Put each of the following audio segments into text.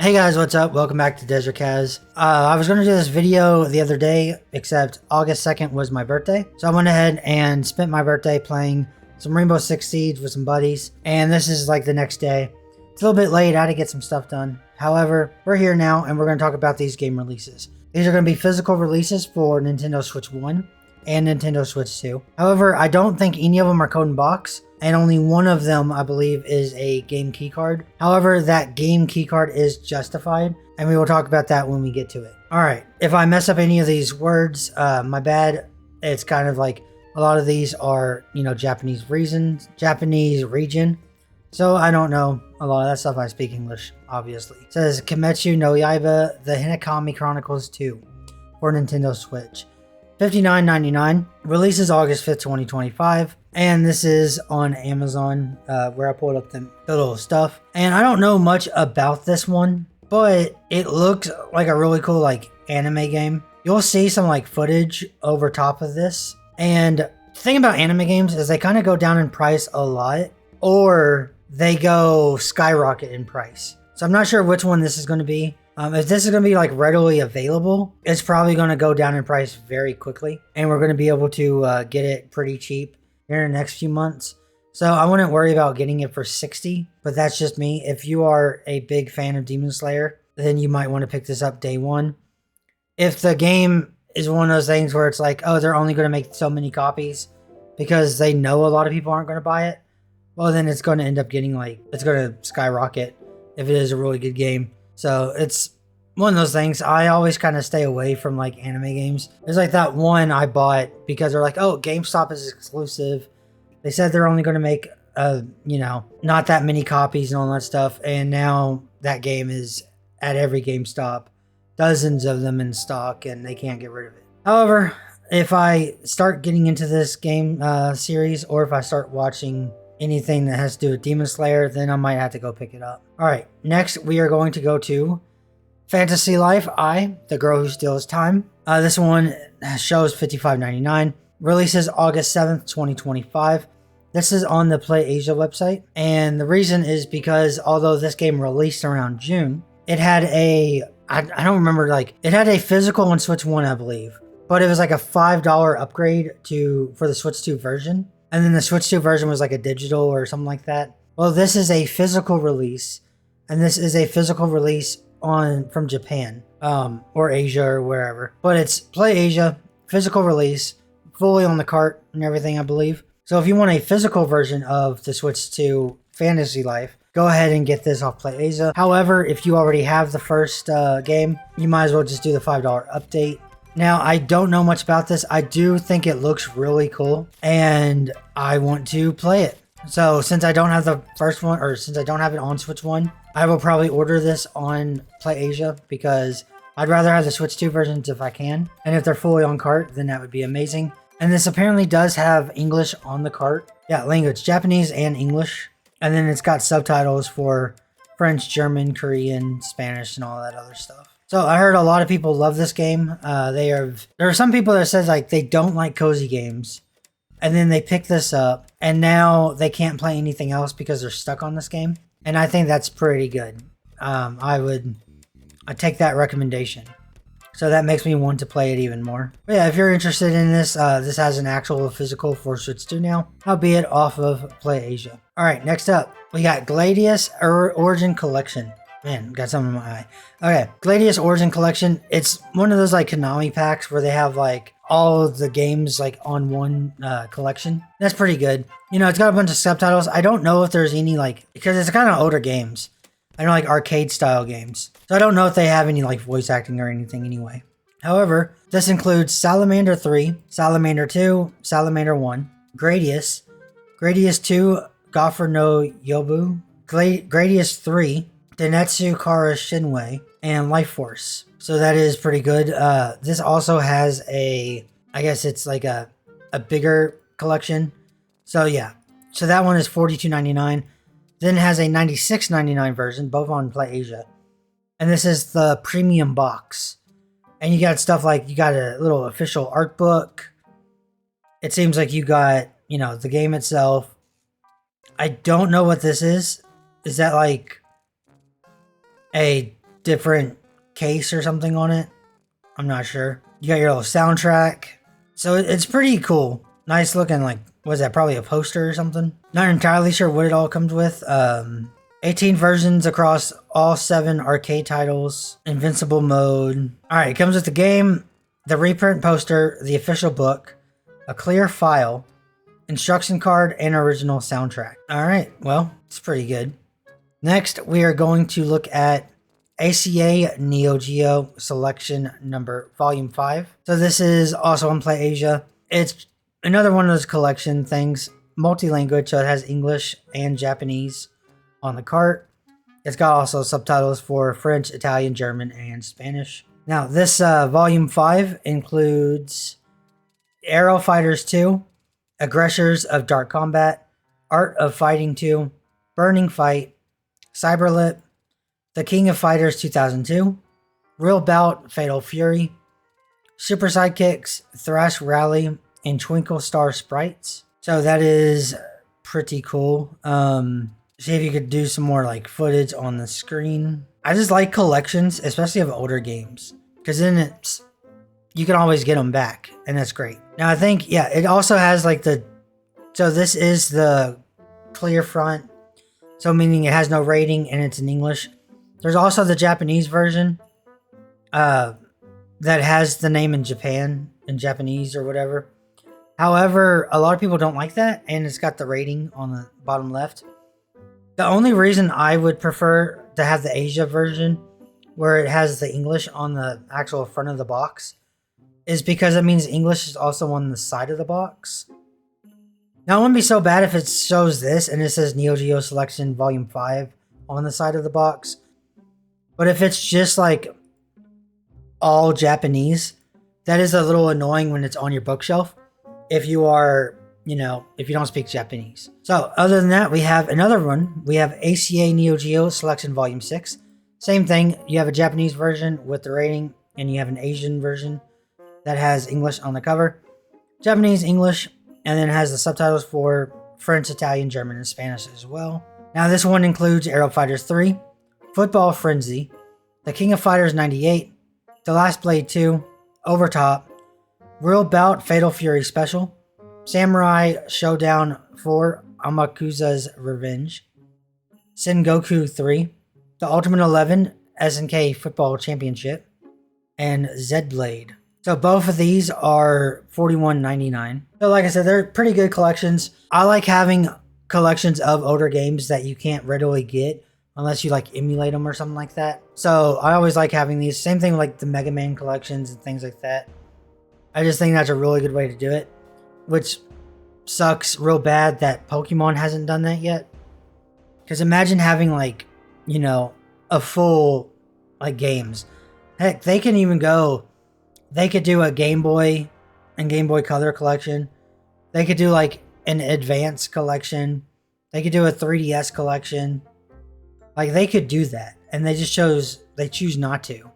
Hey guys, what's up? Welcome back to Dezrak. I was going to do this video the other day, except August 2nd was my birthday. So I went ahead and spent my birthday playing some Rainbow Six Siege with some buddies. And this is like the next day. It's a little bit late. I had to get some stuff done. However, we're here now and we're going to talk about these game releases. These are going to be physical releases for Nintendo Switch 1 and Nintendo Switch 2. However, I don't think any of them are code in box. And only one of them, I believe, is a game keycard. However, that game keycard is justified, and we will talk about that when we get to it. Alright, if I mess up any of these words, my bad. It's kind of like a lot of these are, Japanese region. So I don't know a lot of that stuff. I speak English, obviously. It says Kimetsu no Yaiba, The Hinokami Chronicles 2 for Nintendo Switch. $59.99. Releases August 5th, 2025. And this is on Amazon, where I pulled up the little stuff. And I don't know much about this one, but it looks like a really cool anime game. You'll see some footage over top of this. And the thing about anime games is they kind of go down in price a lot, or they go skyrocket in price. So I'm not sure which one this is going to be. If this is going to be readily available, it's probably going to go down in price very quickly. And we're going to be able to get it pretty cheap here in the next few months. So I wouldn't worry about getting it for $60, but that's just me. If you are a big fan of Demon Slayer, then you might want to pick this up day one. If the game is one of those things where it's oh, they're only going to make so many copies because they know a lot of people aren't going to buy it, well, then it's going to end up getting it's going to skyrocket if it is a really good game. So it's one of those things. I always kind of stay away from anime games. There's that one I bought because they're oh, GameStop is exclusive. They said they're only going to make not that many copies and all that stuff. And now that game is at every GameStop, dozens of them in stock, and they can't get rid of it. However, if I start getting into this game series, or if I start watching anything that has to do with Demon Slayer, then I might have to go pick it up. Alright, next we are going to go to Fantasy Life I, The Girl Who Steals Time. This one shows $55.99. Releases August 7th, 2025. This is on the Play Asia website. And the reason is because although this game released around June, it had I don't remember, it had a physical on Switch 1, I believe. But it was a $5 upgrade for the Switch 2 version. And then the Switch 2 version was a digital or something like that. Well, this is a physical release. And this is a physical release from Japan, or Asia or wherever. But it's Play Asia, physical release, fully on the cart and everything, I believe. So if you want a physical version of the Switch 2 Fantasy Life, go ahead and get this off Play Asia. However, if you already have the first game, you might as well just do the $5 update. Now, I don't know much about this. I do think it looks really cool, and I want to play it. So since I don't have the first one, or since I don't have it on Switch 1, I will probably order this on Play Asia because I'd rather have the Switch 2 versions if I can. And if they're fully on cart, then that would be amazing. And this apparently does have English on the cart. Yeah, language, Japanese and English. And then it's got subtitles for French, German, Korean, Spanish, and all that other stuff. So I heard a lot of people love this game. There are some people that says they don't like cozy games. And then they pick this up, and now they can't play anything else because they're stuck on this game. And I think that's pretty good. I'd take that recommendation. So that makes me want to play it even more. But yeah, if you're interested in this, this has an actual physical for Switch 2 now, albeit off of Play Asia. Alright, next up, we got Gladius Origin Collection. Man, got something in my eye. Okay, Gladius Origin Collection. It's one of those Konami packs where they have all of the games on one collection. That's pretty good. It's got a bunch of subtitles. I don't know if there's any because it's kind of older games. I know arcade style games. So I don't know if they have any voice acting or anything anyway. However, this includes Salamander 3, Salamander 2, Salamander 1, Gradius, Gradius 2, Gopher no Yobu, Gradius 3, Denetsu Kara Shinwei, and Life Force. So that is pretty good. This also has I guess it's a bigger collection. So yeah. So that one is $42.99. Then it has a $96.99 version, both on Play Asia. And this is the premium box. And you got stuff you got a little official art book. It seems like you got, the game itself. I don't know what this is. Is that a different case or something on it. I'm not sure. You got your little soundtrack. So it's pretty cool. Nice looking, like, was that probably a poster or something? Not entirely sure what it all comes with. 18 versions across all 7 arcade titles. Invincible mode. Alright, it comes with the game, the reprint poster, the official book, a clear file, instruction card, and original soundtrack. Alright, well, it's pretty good. Next, we are going to look at ACA Neo Geo Selection number Volume 5. So this is also on PlayAsia. It's another one of those collection things, multi-language, so it has English and Japanese on the cart. It's got also subtitles for French, Italian, German, and Spanish. Now, this Volume 5 includes Aero Fighters 2, Aggressors of Dark Combat, Art of Fighting 2, Burning Fight, Cyberlit, The King of Fighters 2002, Real Bout Fatal Fury, Super Sidekicks, Thrash Rally, and Twinkle Star Sprites. So that is pretty cool. See if you could do some more like footage on the screen. I just like collections, especially of older games, because then you can always get them back, and that's great. Now I think, yeah, it also has like so this is the clear front, so meaning it has no rating and it's in English. There's also the Japanese version that has the name in Japanese or whatever. However, a lot of people don't like that, and it's got the rating on the bottom left. The only reason I would prefer to have the Asia version, where it has the English on the actual front of the box, is because it means English is also on the side of the box. Now, it wouldn't be so bad if it shows this and it says Neo Geo Selection Volume 5 on the side of the box. But if it's just like all Japanese, that is a little annoying when it's on your bookshelf. If you are, if you don't speak Japanese. So other than that, we have another one. We have ACA Neo Geo Selection Volume 6. Same thing. You have a Japanese version with the rating, and you have an Asian version that has English on the cover. Japanese, English, and then has the subtitles for French, Italian, German, and Spanish as well. Now this one includes Aero Fighters 3, Football Frenzy, The King of Fighters 98, The Last Blade 2, Overtop, Real Bout Fatal Fury Special, Samurai Showdown 4 Amakusa's Revenge, Sengoku 3, The Ultimate 11 SNK Football Championship, and Z-Blade. So both of these are $41.99. So like I said, they're pretty good collections. I like having collections of older games that you can't readily get unless you like emulate them or something like that. So I always like having these. Same thing with like the Mega Man collections and things like that. I just think that's a really good way to do it, which sucks real bad that Pokemon hasn't done that yet. Because imagine having like, a full like games. Heck, they can even go, they could do a Game Boy and Game Boy Color collection. They could do like an Advance collection. They could do a 3DS collection. Like they could do that, and they choose not to.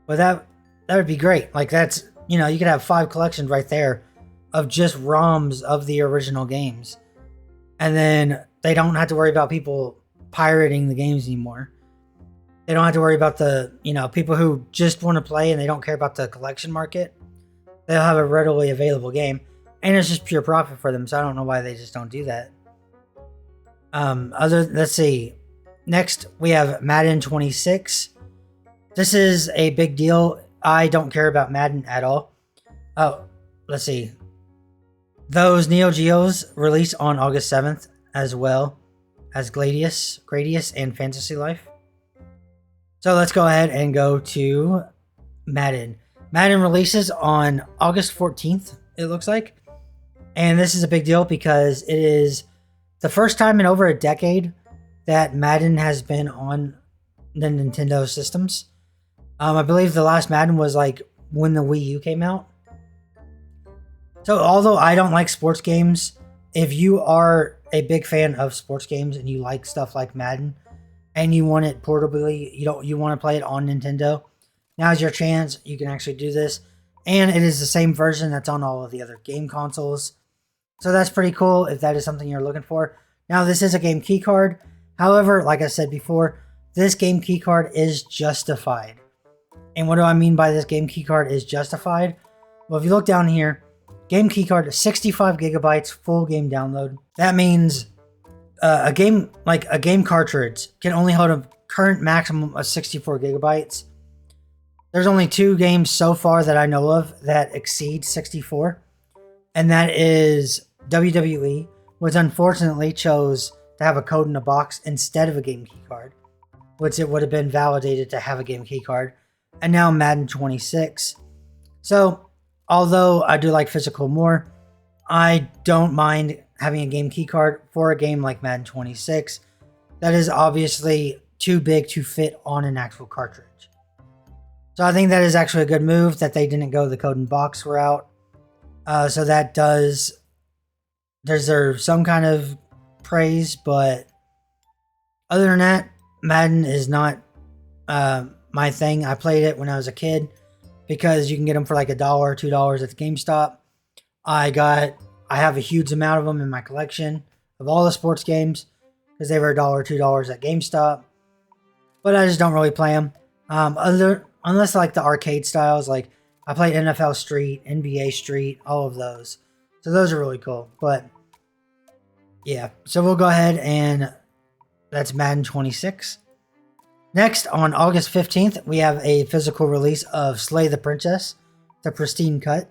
But that would be great. Like that's, you could have 5 collections right there of just ROMs of the original games. And then they don't have to worry about people pirating the games anymore. They don't have to worry about the, people who just want to play and they don't care about the collection market. They'll have a readily available game, and it's just pure profit for them. So I don't know why they just don't do that. Let's see. Next, we have Madden 26. This is a big deal. I don't care about Madden at all. Oh, let's see. Those Neo Geos release on August 7th, as well as Gradius, and Fantasy Life. So let's go ahead and go to Madden. Madden releases on August 14th, it looks like. And this is a big deal because it is the first time in over a decade that Madden has been on the Nintendo systems. I believe the last Madden was like when the Wii U came out. So although I don't like sports games, if you are a big fan of sports games and you like stuff like Madden and you want it portably, you want to play it on Nintendo, now's your chance. You can actually do this. And it is the same version that's on all of the other game consoles. So that's pretty cool if that is something you're looking for. Now this is a game key card. However, like I said before, this game keycard is justified. And what do I mean by this game keycard is justified? Well, if you look down here, game keycard 65 gigabytes full game download. That means a game cartridge can only hold a current maximum of 64 gigabytes. There's only 2 games so far that I know of that exceed 64, and that is WWE, which unfortunately chose to have a code in a box instead of a game keycard, which it would have been validated to have a game keycard, and now Madden 26. So, although I do like physical more, I don't mind having a game keycard for a game like Madden 26 that is obviously too big to fit on an actual cartridge. So I think that is actually a good move that they didn't go the code in box route. So that does deserve some kind of praise, but other than that, Madden is not my thing. I played it when I was a kid because you can get them for like $1 or $2 at the GameStop. I have a huge amount of them in my collection of all the sports games because they were $1 or $2 at GameStop, but I just don't really play them. Unless like the arcade styles, like I played NFL Street, NBA Street, all of those. So those are really cool. But yeah, so we'll go ahead and that's Madden 26. Next, on August 15th, we have a physical release of Slay the Princess, the Pristine Cut.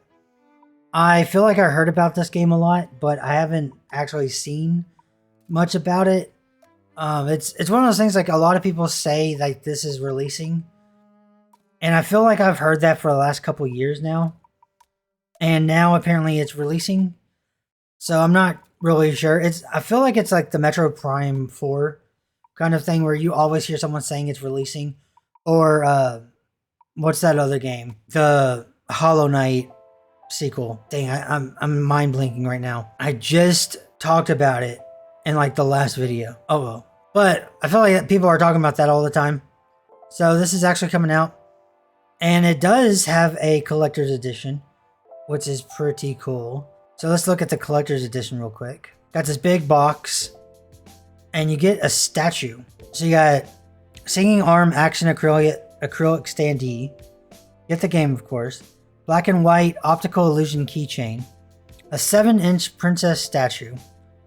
I feel like I heard about this game a lot, but I haven't actually seen much about it. It's one of those things like a lot of people say like this is releasing. And I feel like I've heard that for the last couple years now. And now apparently it's releasing. So I'm not really sure. I feel like it's like the Metro Prime 4 kind of thing where you always hear someone saying it's releasing. Or what's that other game? The Hollow Knight sequel. Dang, I'm mind blinking right now. I just talked about it in like the last video. Oh well. But I feel like people are talking about that all the time. So this is actually coming out. And it does have a collector's edition, which is pretty cool. So let's look at the collector's edition real quick. Got this big box, and you get a statue. So you got Singing Arm Action Acrylic Standee. Get the game, of course. Black and white optical illusion keychain. A 7-inch princess statue,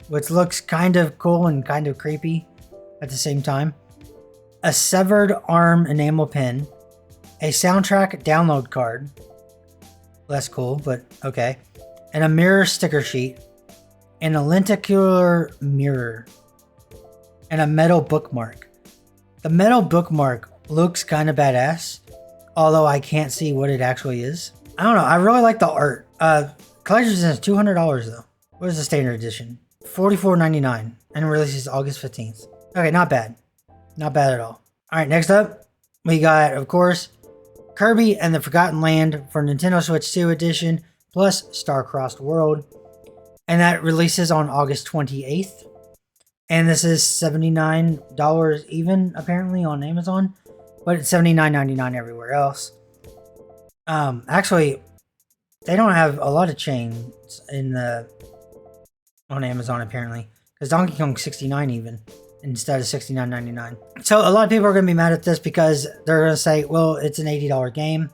which looks kind of cool and kind of creepy at the same time. A severed arm enamel pin. A soundtrack download card. Less cool, but okay. And a mirror sticker sheet. And a lenticular mirror. And a metal bookmark. The metal bookmark looks kind of badass, although I can't see what it actually is. I don't know. I really like the art. Collector's edition is $200 though. What is the standard edition? $44.99 and releases August 15th. Okay, not bad. Not bad at all. All right, next up, we got, of course, Kirby and the Forgotten Land for Nintendo Switch 2 edition, plus Star-Crossed World. And that releases on August 28th. And this is $79 even, apparently, on Amazon. But it's $79.99 everywhere else. Actually, they don't have a lot of chains on Amazon, apparently. Because Donkey Kong's $69 even, instead of $69.99. So a lot of people are going to be mad at this because they're going to say, well, it's an $80 game.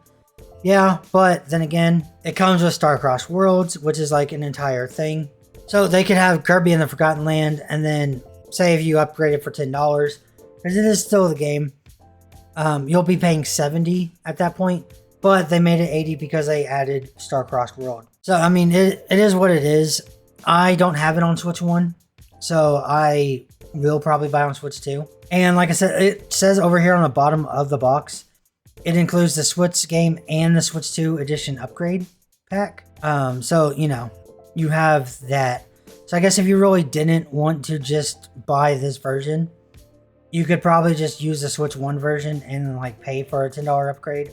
Yeah, but then again, it comes with Star-Crossed Worlds, which is like an entire thing. So they could have Kirby and the Forgotten Land, and then say if you upgrade it for $10, because it is still the game, you'll be paying $70 at that point. But they made it $80 because they added Star-Crossed World. So, I mean, it is what it is. I don't have it on Switch 1, so I will probably buy on Switch 2. And like I said, it says over here on the bottom of the box, it includes the Switch game and the Switch 2 edition upgrade pack. So, you know, you have that. So I guess if you really didn't want to just buy this version, you could probably just use the Switch 1 version and like pay for a $10 upgrade.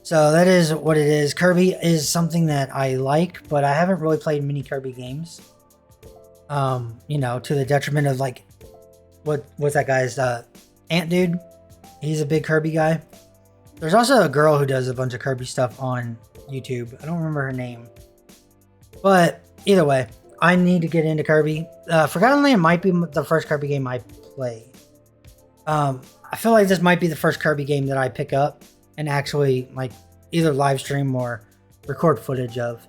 So that is what it is. Kirby is something that I like, but I haven't really played many Kirby games. You know, to the detriment of like, what's that guy's, Ant Dude? He's a big Kirby guy. There's also a girl who does a bunch of Kirby stuff on YouTube. I don't remember her name. But either way, I need to get into Kirby. Forgotten Land might be the first Kirby game I play. I feel like this might be the first Kirby game that I pick up and actually like either live stream or record footage of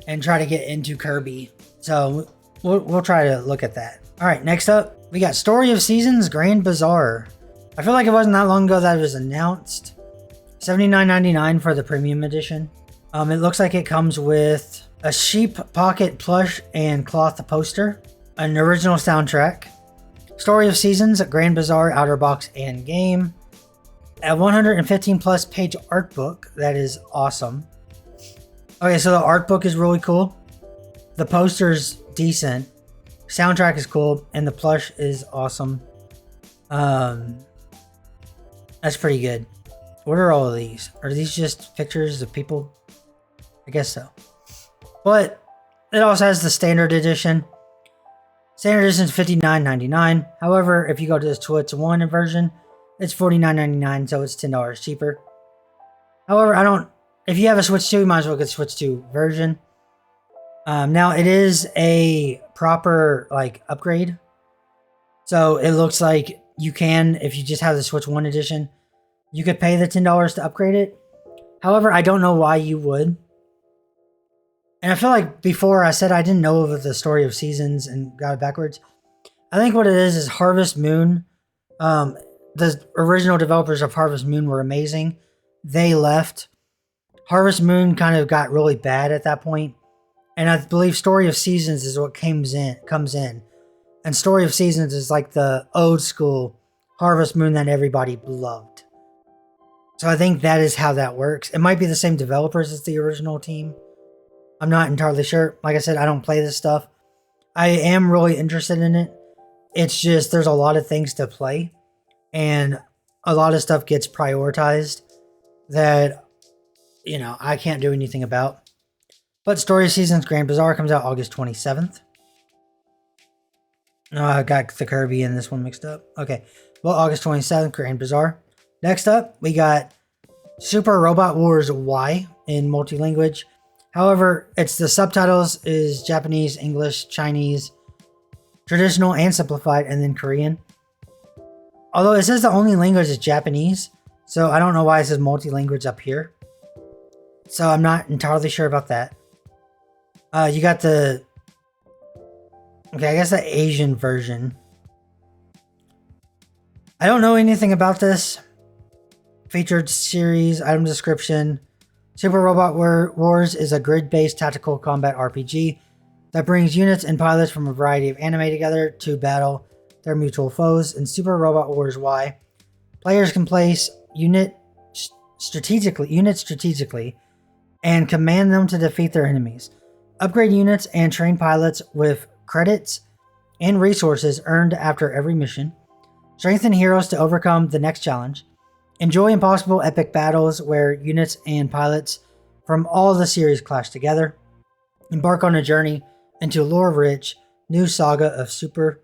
and try to get into Kirby. So we'll try to look at that. All right, next up, we got Story of Seasons Grand Bazaar. I feel like it wasn't that long ago that it was announced. $79.99 for the premium edition. It looks like it comes with a sheep pocket plush and cloth poster, an original soundtrack, Story of Seasons, Grand Bazaar, Outer Box, and game, a 115 plus page art book. That is awesome. Okay, so the art book is really cool. The poster's decent. Soundtrack is cool, and the plush is awesome. That's pretty good. What are all of these? Are these just pictures of people? I guess so. But it also has the standard edition. Standard edition is $59.99. However, if you go to the Switch 1 version, it's $49.99, so it's $10 cheaper. However, if you have a Switch 2, you might as well get the Switch 2 version. Now, it is a proper upgrade. So it looks like you can, if you just have the Switch 1 edition, you could pay the $10 to upgrade it. However, I don't know why you would. And I feel like before I said I didn't know of the Story of Seasons and got it backwards. I think what it is Harvest Moon. The original developers of Harvest Moon were amazing. They left. Harvest Moon kind of got really bad at that point. And I believe Story of Seasons is what comes in. And Story of Seasons is like the old school Harvest Moon that everybody loved. So I think that is how that works. It might be the same developers as the original team. I'm not entirely sure. Like I said, I don't play this stuff. I am really interested in it. It's just there's a lot of things to play. And a lot of stuff gets prioritized that, I can't do anything about. But Story of Seasons Grand Bazaar comes out August 27th. I got the Kirby and this one mixed up. Okay. Well, August 27th, Grand Bazaar. Next up, we got Super Robot Wars Y in multi-language. However, it's the subtitles is Japanese, English, Chinese, traditional and simplified, and then Korean. Although it says the only language is Japanese, so I don't know why it says multi-language up here. So I'm not entirely sure about that. You got the... Okay, I guess the Asian version. I don't know anything about this. Featured series, item description. Super Robot Wars is a grid-based tactical combat RPG that brings units and pilots from a variety of anime together to battle their mutual foes. In Super Robot Wars Y, players can place units strategically and command them to defeat their enemies. Upgrade units and train pilots with credits and resources earned after every mission. Strengthen heroes to overcome the next challenge. Enjoy impossible epic battles where units and pilots from all the series clash together. Embark on a journey into lore-rich new saga of Super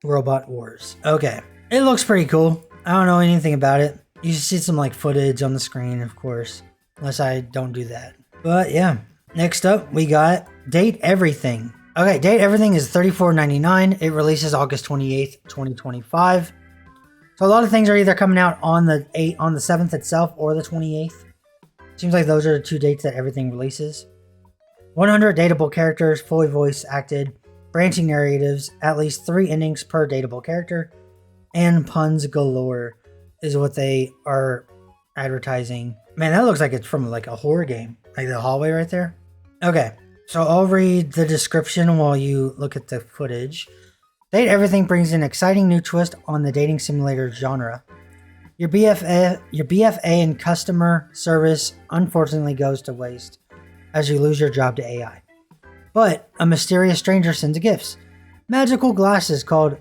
Robot Wars. Okay, it looks pretty cool. I don't know anything about it. You see some footage on the screen, of course, unless I don't do that. But yeah, next up we got Date Everything. Okay, Date Everything is $34.99. It releases August 28th, 2025. So a lot of things are either coming out on the 7th itself or the 28th. Seems like those are the two dates that everything releases. 100 dateable characters, fully voice acted, branching narratives, at least 3 endings per dateable character, and puns galore is what they are advertising. Man, that looks like it's from a horror game. Like the hallway right there. Okay, so I'll read the description while you look at the footage. Date Everything brings an exciting new twist on the dating simulator genre. Your BFA in customer service unfortunately goes to waste as you lose your job to AI. But a mysterious stranger sends gifts. Magical glasses called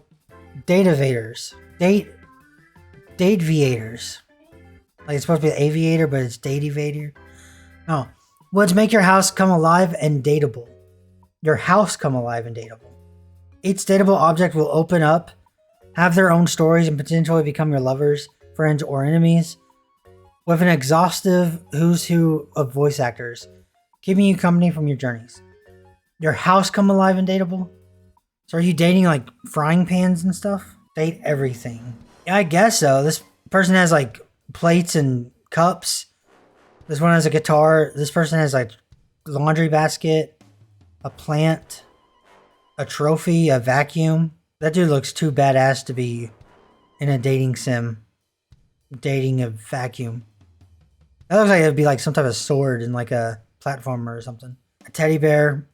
Dateviators. Dateviators. Like it's supposed to be an aviator, but it's Dateviator. No. Which make your house come alive and dateable. Your house come alive and dateable. Each dateable object will open up, have their own stories, and potentially become your lovers, friends, or enemies. With an exhaustive who's who of voice actors, keeping you company from your journeys. Your house come alive and dateable? So are you dating frying pans and stuff? Date Everything. Yeah, I guess so. This person has like plates and cups. This one has a guitar. This person has like laundry basket, a plant, a trophy, a vacuum. That dude looks too badass to be in a dating sim. Dating a vacuum. That looks like it'd be like some type of sword in like a platformer or something. A teddy bear.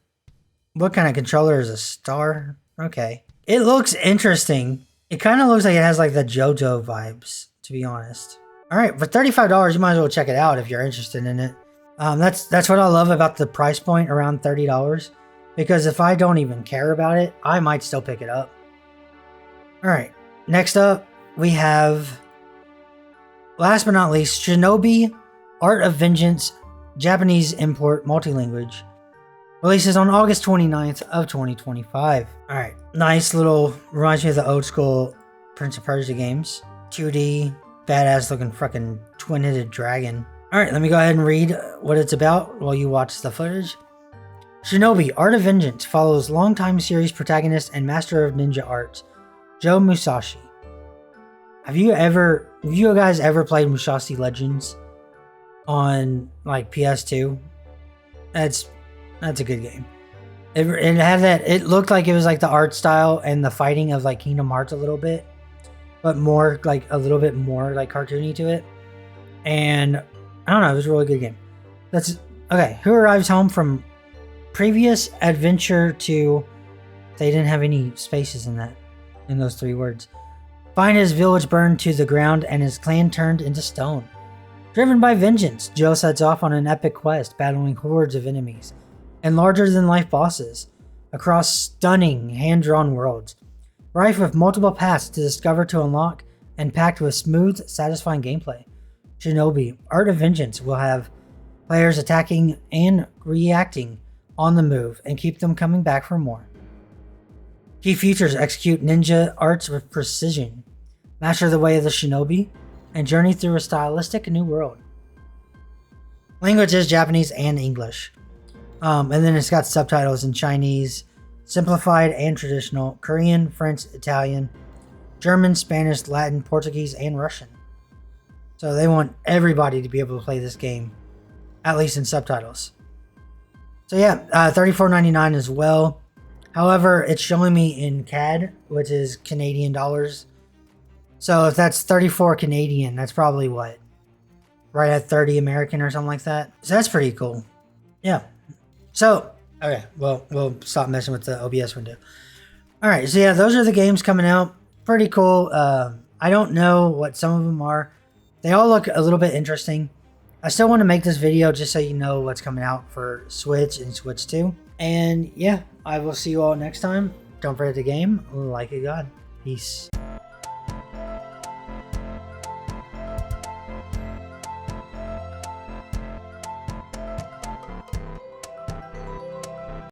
What kind of controller is a star? Okay. It looks interesting. It kind of looks like it has like the JoJo vibes, to be honest. All right, for $35, you might as well check it out if you're interested in it. That's what I love about the price point around $30. Because if I don't even care about it, I might still pick it up. All right, next up, we have, last but not least, Shinobi Art of Vengeance, Japanese import, multi-language. Releases on August 29th of 2025. All right, nice little, reminds me of the old school Prince of Persia games. 2D, badass looking fucking twin-headed dragon. All right, let me go ahead and read what it's about while you watch the footage. Shinobi Art of Vengeance follows longtime series protagonist and master of ninja arts, Joe Musashi. Have you guys ever played Musashi Legends on like PS2? That's a good game. It had that. It looked like it was like the art style and the fighting of like Kingdom Hearts a little bit, but more like a little bit more like cartoony to it. And I don't know, it was a really good game. That's okay. Who arrives home from previous adventure to? They didn't have any spaces in those 3 words. Find his village burned to the ground and his clan turned into stone. Driven by vengeance, Joe sets off on an epic quest, battling hordes of enemies and larger-than-life bosses across stunning hand-drawn worlds, rife with multiple paths to discover to unlock, and packed with smooth, satisfying gameplay. Shinobi Art of Vengeance will have players attacking and reacting on the move and keep them coming back for more. Key features: execute ninja arts with precision, master the way of the shinobi, and journey through a stylistic new world. Language is Japanese and English. And then it's got subtitles in Chinese, simplified and traditional, Korean, French, Italian, German, Spanish, Latin, Portuguese, and Russian. So they want everybody to be able to play this game, at least in subtitles. So yeah, $34.99 as well. However, it's showing me in CAD, which is Canadian dollars. So if that's 34 Canadian, that's probably what? Right at 30 American or something like that. So that's pretty cool. Yeah. So, okay, well, we'll stop messing with the OBS window. All right, so yeah, those are the games coming out. Pretty cool. I don't know what some of them are. They all look a little bit interesting. I still want to make this video just so you know what's coming out for Switch and Switch 2. And yeah, I will see you all next time. Don't forget to game like a god. Peace.